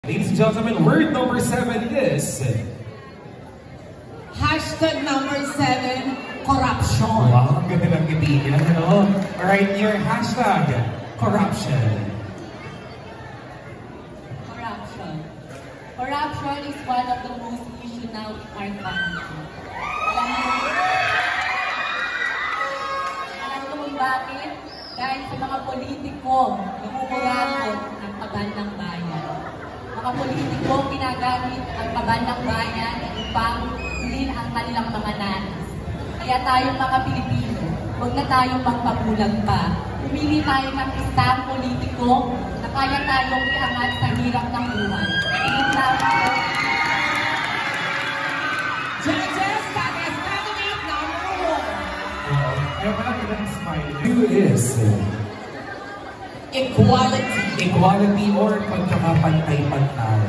Ladies and gentlemen, word number 7 is... Hashtag number 7, corruption. Wow, ang ganda ng kitigan, ano? Alright, your hashtag, corruption. Corruption. Corruption is one of the most issue now in our country. Alam mo kung bakit? Dahil sa mga politiko na umuurakot ng kaban ng bayan. Mga politiko ginagamit ang kaban ng bayan upang silin ang kanilang mga nais. Kaya tayong mga Pilipino, huwag na tayong magpabulag pa. Pumili tayo ng isang politiko na kaya tayong iangat sa hirap ng buhay. Judges, that is candidate number 1. Kaya pala kita ng smile. Who is... Equality. Equality or pagkakapantay-pantay.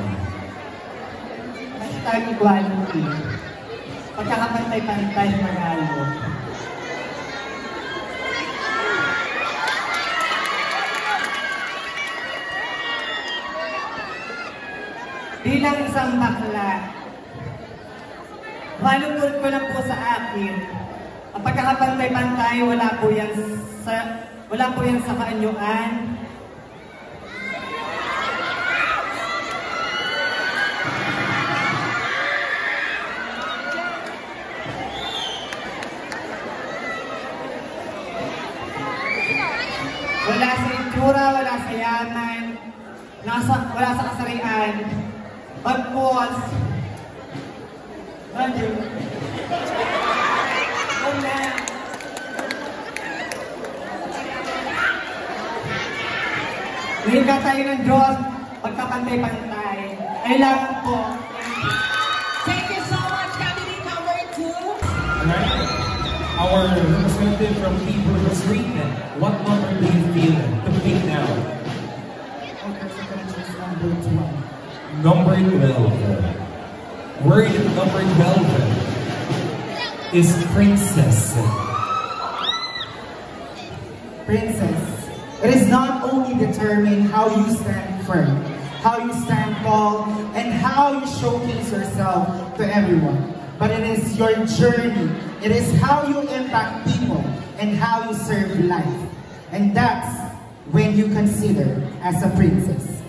Hashtag equality. Pagkakapantay-pantay manalo. Bilang isang bakla, malungkot ko lang po sa akin, ang pagkakapantay-pantay wala po yan sa kaanyuan. Wala sa itsura, wala sa yaman, wala sa kasarian. Bagpos, wala. Liga tayo ng Diyos, pagkapantay-pantay. Ay lang po. Thank you so much, candidate number 2. Alright. Our representative from People Street, what number do you feel to pick now? Number 12. Word number 12 is princess. Princess. It is not only determine how you stand firm, how you stand tall, and how you showcase yourself to everyone, but it is your journey. It is how you impact people and how you serve life. And that's when you consider as a princess.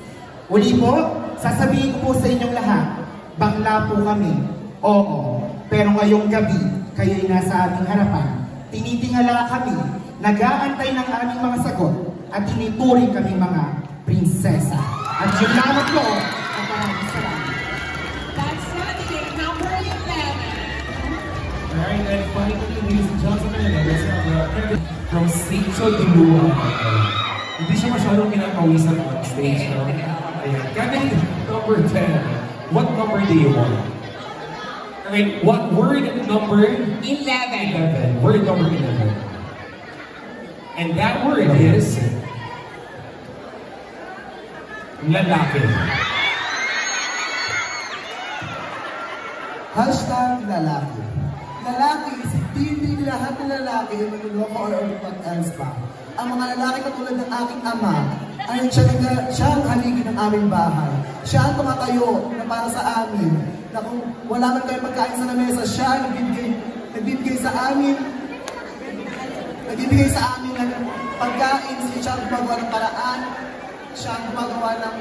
Uli po, sasabihin ko po sa inyong lahat, bakla po kami, oo, pero ngayong gabi, kayo'y nasa aming harapan. Tinitingala kami, nag-aantay ng aming mga sagot, at tinituring kami mga prinsesa. At yun lamang po, ang maraming salamat. That's candidate number 11. Alright, and finally, ladies and gentlemen, let's have Kevin from Stage Dulua. Hindi siya masyadong kinakawisan on stage, no? Ayan, Kevin, number 10. What number do you want? Alright, what word number? 11. 11. Word number 11. And that word is... lalaki. Hashtag lalaki. Lalaki is hindi lahat ng lalaki yung manuloko or what else pa. Ang mga lalaki katulad ng aking ama ay siya ang haligi ng aming bahay. Siya ang tumatayo na para sa amin. Na kung wala man kayo pagkain sa lamesa, siya ang nagbibigay sa amin. Nagbibigay sa amin ng pagkain. Siya ang gumagawa ng paraan. Siya ang gumagawa ng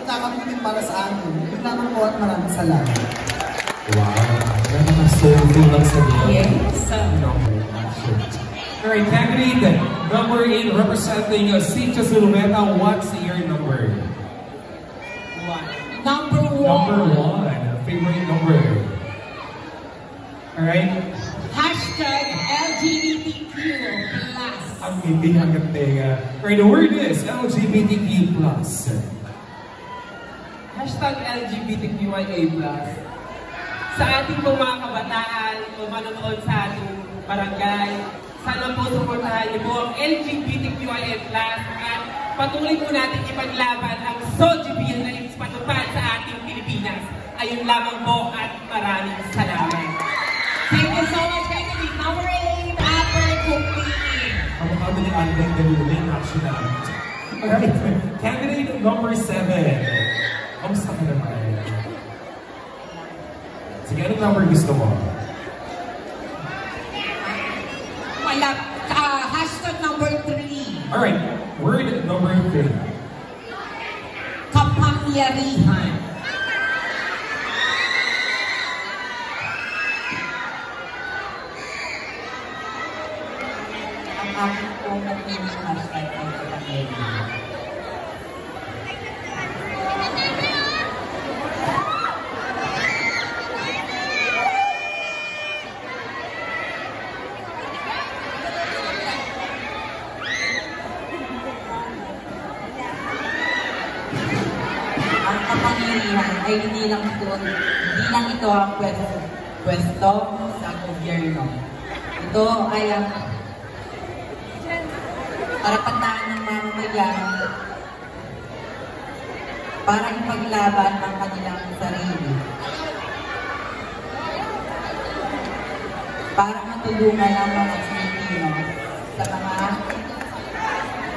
kakapitin para sa amin. Yun naman po at maraming salamat. Wow, that's a soulful lang sa niya. Yes. Alright, candidate number 8 representing Sitio Zulumeta. What's your number? 1. Number 1. Number 1. Favorite number. Alright. Hashtag LGBTQ+. Ang hindi hanggang tenga. Alright, the word is LGBTQ+. Hashtag LGBTQIA+. Sa ating pong mga kabataan o manonood sa ating barangay, sana po suportahan niyo po ang LGBTQIA+, at patuloy po natin ipaglaban ang SOGI Bill na ipatupad sa ating Pilipinas. Ayun lamang po at maraming salamat. Thank you so much, candidate number 8, Upper Cookie. Ang mga ni Alvin Galuling, actually. Alright, candidate number 7. Kamusta ka naman? Sige, anong number gusto mo? Wala, hashtag number 3. Alright, word number 3. Kapangyarihan. Ang aking pong nag-finish hashtag ay kapangyarihan. Ang kapangyarihan ay hindi lang ito ang pwesto sa gobyerno. Ito ay ang karapatan ng mamamayan para ipaglaban ang kanilang sarili. Para matulungan ang mga Pilipino sa mga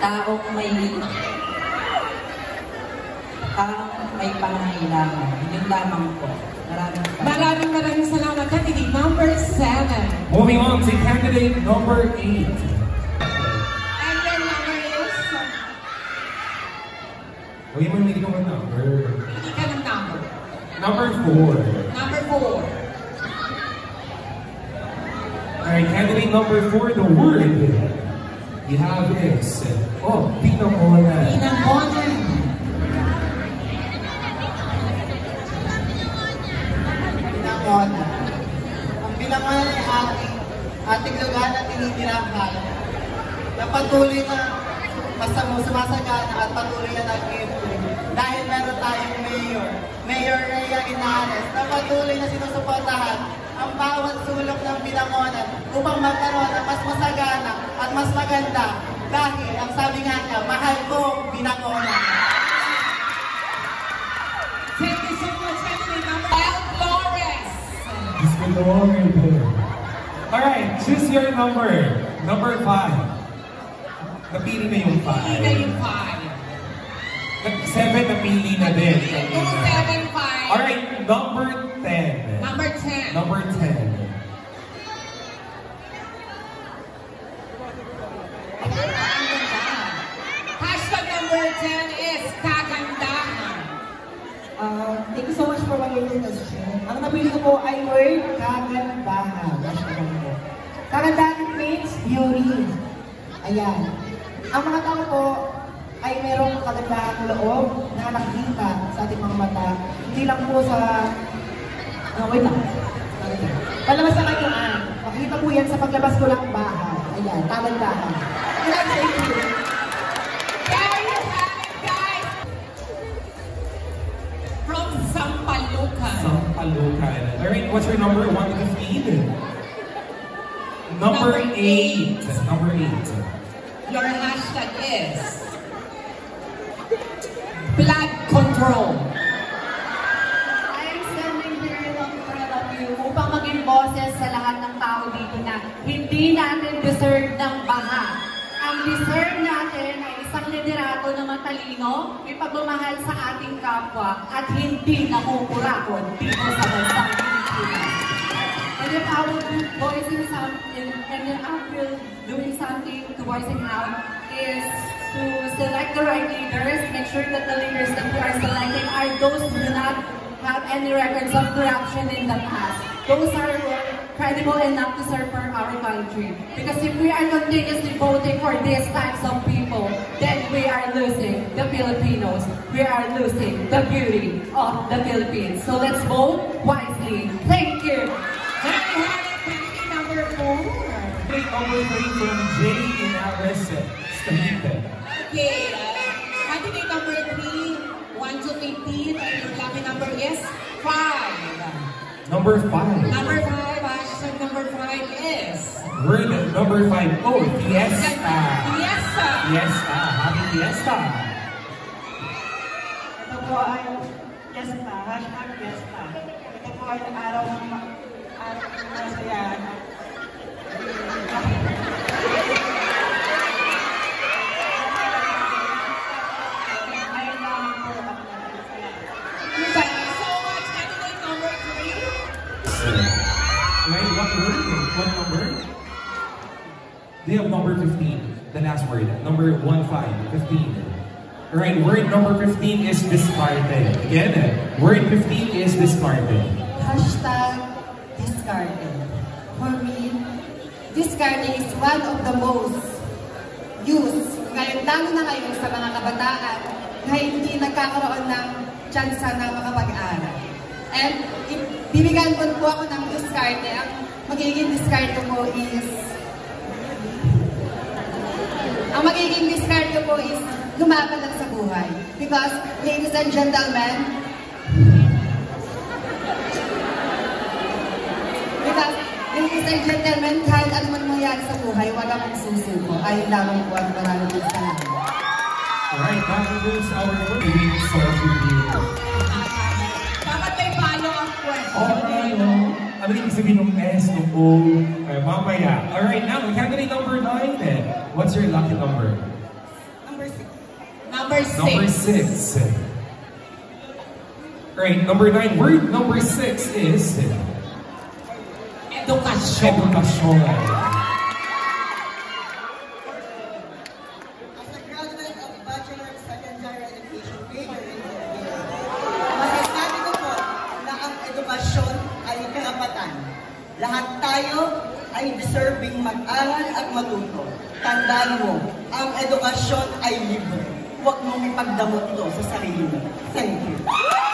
taong may pangangailangan. Yun lamang po. Maraming salamat. Candidate number 7. Moving on to candidate number 8. And your number is? Huwag mo hindi ko ng number. Hindi ka ng number. Number 4. Number 4. Alright, candidate number 4, the word you have is, pinangonan. Pinangonan. Pinangonan. Ang pinangonan ay ating lugar na tinitirahan na patuloy na sumasagana at patuloy na nag-improve. Dahil meron tayong Mayor Rhea Inares, na patuloy na sinusuportahan ang bawat sulok ng Binangonan upang magkaroon ng mas masagana at mas maganda. Dahil ang sabi nga niya, mahal ko Binangonan. Thank you so much, candidate number 5. Flores. It's been the longer day. Alright, choose your number. Number 5. Napili na yung 5. Napili na yung 5. 7 napili na din. 2, 7, 5. Alright, number 10. Number 10. Number 10. Hashtag number 10 is kagandahan. Thank you so much for your question. Ang napili ko po ay word kagandahan. Kagandahan means beauty. Ayan. Ang mga tao po ay merong kagandahan ng loob na nakikita sa ating mga mata. Hindi lang po sa... wait lang. Palabas sa kanyaan. Makikita po yan sa paglabas ko lang bahay. Ayan, kagandahan. Thank you. There you have it, guys! From Sampalucan. Sampalucan. Alright, what's your number? 1 to 15? Number 8. Number 8. Your hashtag is blood control. I am standing here in front of you upang maging boses sa lahat ng tao dito na hindi natin deserve ng baha. Ang deserve natin ay isang liderato na matalino, may pagmamahal sa ating kapwa at hindi nakukurakot dito sa bansang Pilipinas. And if I will be voicing something, and if I will doing something to voicing out is to select the right leaders, make sure that the leaders that we are selecting are those who do not have any records of corruption in the past. Those are credible enough to serve for our country. Because if we are continuously voting for these types of people, then we are losing the Filipinos. We are losing the beauty of the Philippines. So let's vote wisely. Thank you. There you have it, candidate number 4. Candidate number 3 from J. Inares Stahite. Okay, candidate number 3, 1 to 15, and your lucky number is 5. Number 5. Number 5, hashtag number 5 is Word number 5. Fiesta. Fiesta. Fiesta. Happy Fiesta. Ito po ay Fiesta, hashtag Fiesta. Ito po ay araw ng masayahan. Ngayon lamang po ang masaya. They have number 15, the last word. Number 15. Alright, word number 15 is discarded. Again, word 15 is discarded. Hashtag discarded. For me, discarding is one of the most used, ngayon lalo na ngayon sa mga kabataan na hindi nagkakaroon ng tsansa na makapag-aral. And bibigyan po ako ng discard. Ang magiging discard ko po is lumaban lang sa buhay. Because, ladies and gentlemen, kahit ano man mangyari sa buhay, wala mong susuko. Ayun lamang po ang maraming salamat. Alright, that concludes our meeting. So, Dapat may follow-up question. alright, ano yung sabihin ng S, ng O, mamaya. Alright, now, candidate number 9. What's your lucky number? Number 6. Number 6. Alright, number 9. Word number 6 is... Edukasyon. Edukasyon. As a graduate of Bachelor of Secondary Education major in Engineering, masasabi ko po na ang edukasyon ay karapatan. Lahat tayo ay deserving mag-aral at matuto. Tandaan mo, ang edukasyon ay libre. Huwag mong ipagdamot ito sa sarili mo. Thank you.